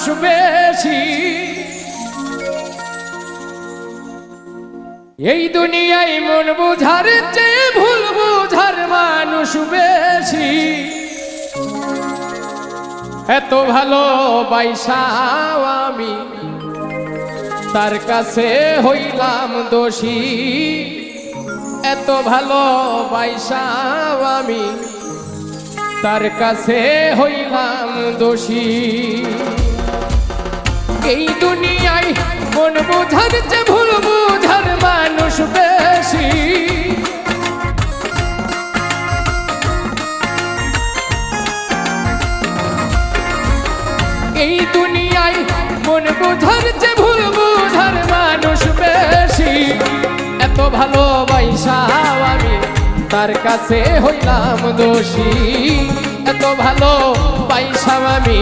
মানুষ বেশি, এই দুনিয়ায় মন বুঝার চেয়ে ভুল বুঝার মানুষ বেশি। এত ভালোবাসাও আমি তার কাছে হইলাম দোষী, এত ভালোবাসাও আমি তার কাছে হইলাম দোষী। এই দুনিয়ায় মন বুঝার চেয়ে ভুল বুঝার মানুষ বেশি, এই দুনিয়ায় মন বুঝার চেয়ে ভুল বুঝার মানুষ বেশি। এত ভালোবাসাও আমি তার কাছে হইলাম দোষী, এত ভালোবাসাও আমি